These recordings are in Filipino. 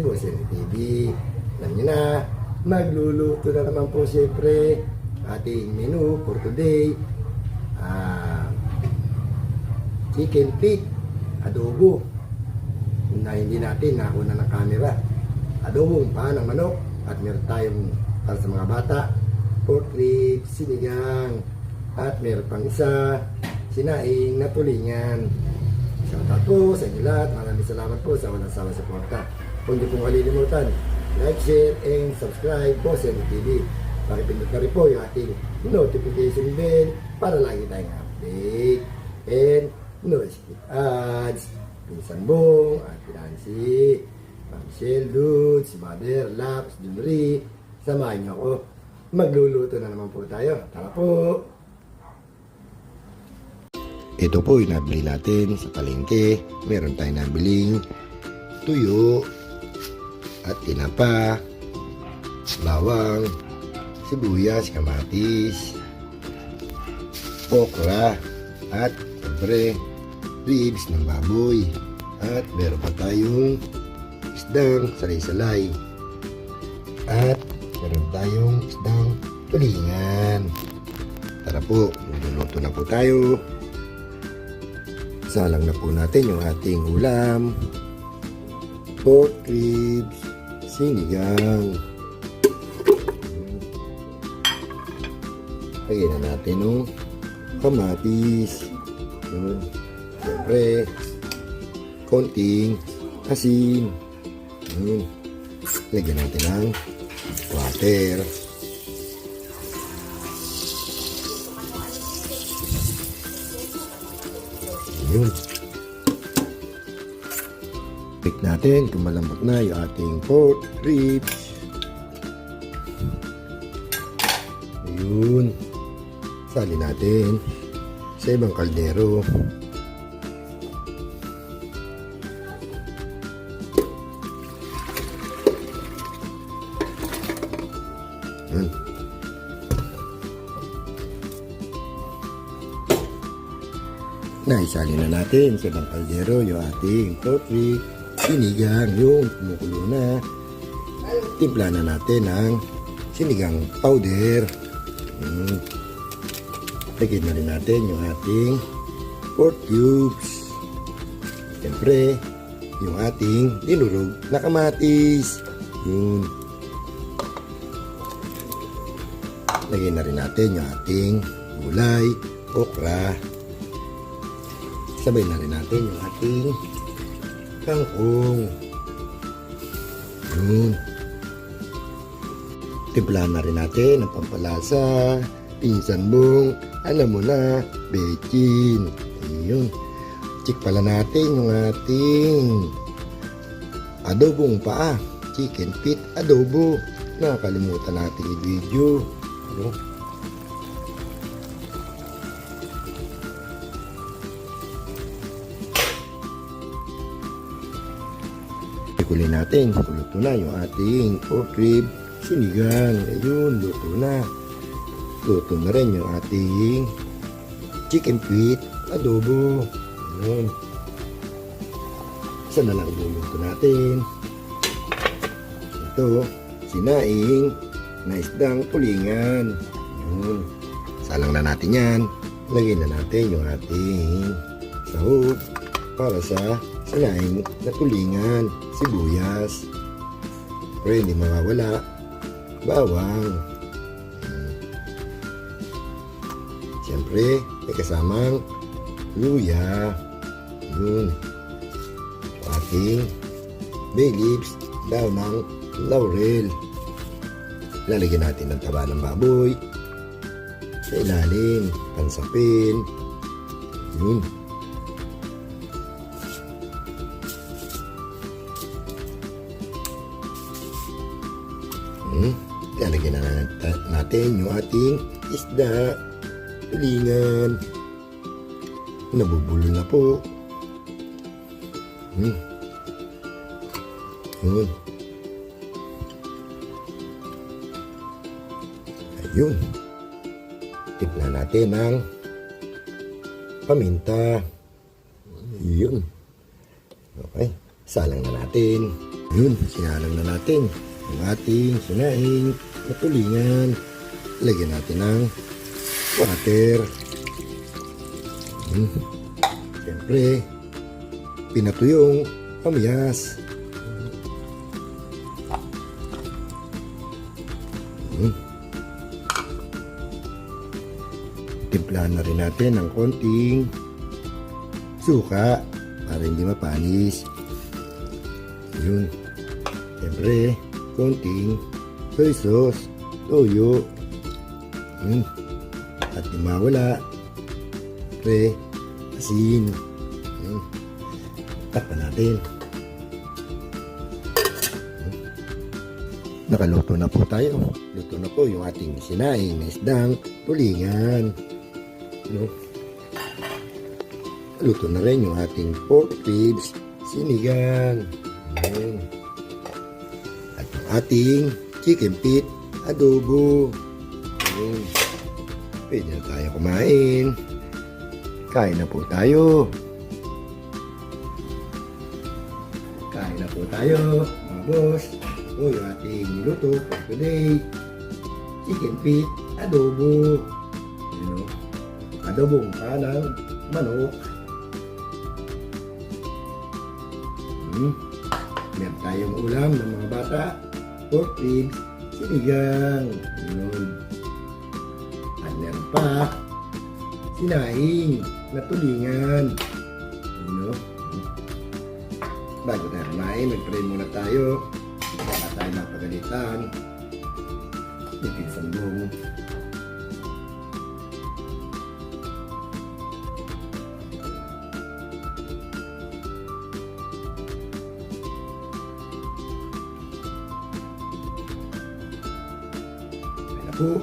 si Boss Henry TV. Alam nyo na, magluluto na naman po siyempre ating menu for today. Chicken feet, adobo na hindi natin nakuna ng camera. Adobong paa ng manok at meron tayong para sa mga bata, pork ribs, sinigang, at meron pang isa, sinaing na tulingan. Shoutout po sa inyo lahat. Maraming salamat po sa walang sawa suporta. Kung hindi pong kalilimutan, like, share, and subscribe po sa TV. Pakipindot na rin po yung ating notification bell para lagi tayong update. And no skip ads. Pinsan Bong, Ate Nancy, Ma'am Michelle, Lutz, Mother, Laps, Junri. Samahan niyo ako. Magluluto na naman po tayo. Tara po! Ito po yung nabili natin sa palengke. Meron tayong nabiling tuyo at tinapa, bawang, sibuyas, kamatis, okra, at siyempre ribs ng baboy. At meron pa tayong isdang salay-salay. At meron tayong isdang tulingan. Tara po, magluluto na po tayo. Salang na po natin yung ating ulam. Pork ribs, sinigang. Lagyan na natin yung kamatis. Yun. Siyempre, konting asin. Yun. Lagyan natin ng water. Yun. Pick natin kung malambot na yung ating pork ribs. Yun. Sali natin sa ibang kaldero. Yun. Naisali na natin sa ibang kaldero yung ating pork ribs, sinigang, yung kumukulo na. Timpla na natin ang sinigang powder. Lagyan na rin natin yung ating pork cubes. Siyempre, yung ating dinurog na kamatis. Yun. Lagyan na rin natin yung ating gulay, okra. Sabay na rin natin yung ating kangkong. Yun. Timplahan na rin natin ang pampalasa, Pinsan Bong, alam mo na, bechin. Ayun. Check pala natin yung ating adobong paa, chicken feet adobo. Nakakalimutan natin i-video. Ano? Kulin natin, luto na yung ating pork rib, sinigang. Ayun, luto na. Luto na rin yung ating chicken feet adobo. Ayun. Isa na lang luluto natin. Ito, sinaing na isdang tulingan. Ayun. Salang na natin yan. Lagay na natin yung ating sahog para sa sinaing na tulingan. Sibuyas. Pero hindi mawawala. Bawang. Siyempre, may kasamang luya. Yun. Ating bay leaves, daw ng laurel. Lalagyan natin ng taba ng baboy. Sa ilalim, pansapin. Yun. Lalagyan na natin yung ating isda. Tulingan. Nabubulo na po. Yun. Ayun. Timpla natin ng paminta. Yun. Okay. Salang na natin. Yun, sinalang na natin ang ating sinaing na tulingan. Lagyan natin ng water. Siyempre, pinatuyong pamiyas. Timplahan na rin natin ng konting suka para hindi mapanis. Yun. Siyempre, konting soy sauce, toyo. Yun. At di mawala, siyempre, asin. Yun. Takpan natin. Nakaluto na po tayo. Luto na po yung ating sinaing na isdang tulingan. No? Luto na rin yung ating pork ribs sinigang. Ayan. At yung ating chicken feet adobo. Ayan. Pwede na tayo kumain. Kain na po tayo. Kain na po tayo, mga boss. Ito yung ating niluto for today. Chicken feet adobo. You know, adobong panang manok. Meron tayong ulam ng mga bata. Pork ribs, sinigang. Yun. At meron pa sinaing na tulingan. You know? Bago tayo kumain, mag-pray muna tayo. Baka tayo mapagalitan. Ipinsan mo. Po.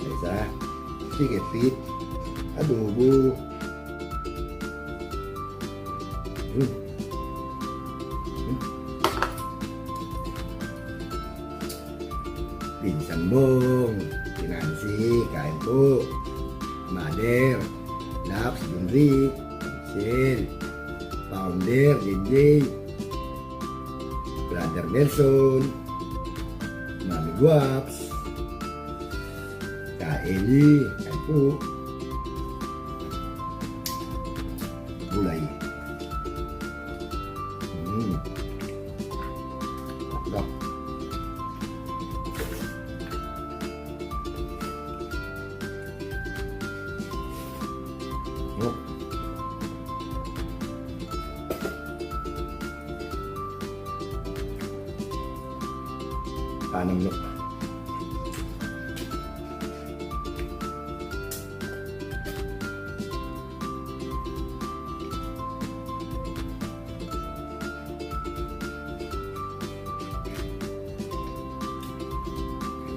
Isa, chicken feet, adobo. Pinsan Bong, Nancy, kain po. Mother, Laps, Bunri, Michelle, Founder, JJ, Brother Nelson, Mami Guaps, Kak Eli, kain po. Gulay. Sarap. Tanam no.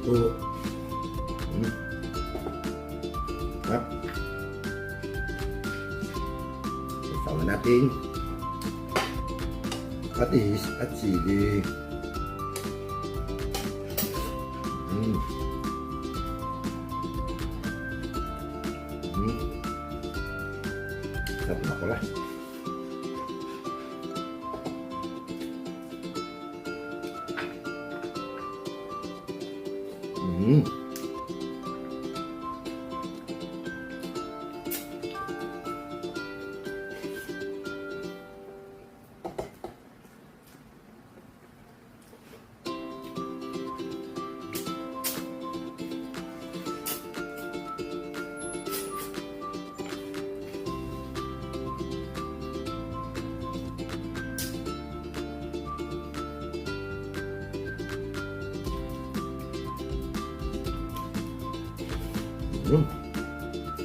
Ito. Sarap. Kasama natin patis at sili. Sarap na pala.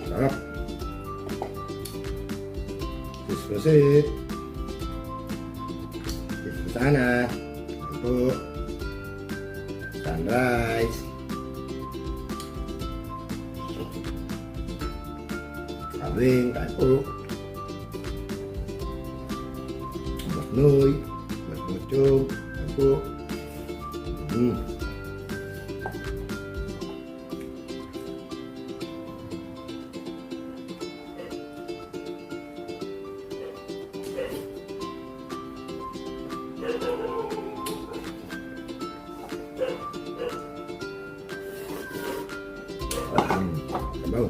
Sarap. Pusit. Sana. Ito. Sunrise. Kabing, kalpo. Baknoy. Baknochog. Kalpo. sabaw.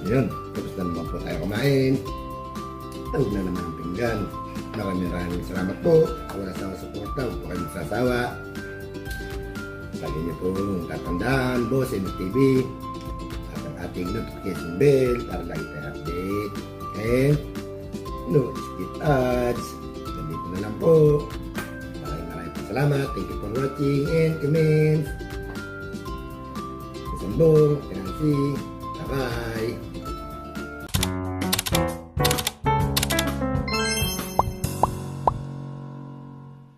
Yun, tapos na naman po tayo kumain. Tawag na naman ang pinggan. Maraming salamat po. Wala sa suporta, huwag po kayo magsasawa. Lagi niyo po tatandaan, Boss MTV, at ang ating notification bell para lagi tayo update. And no skip ads. Nandito na lang po. Maraming po salamat. Thank you for watching and comments. Isambong, Pinansi. Bye-bye.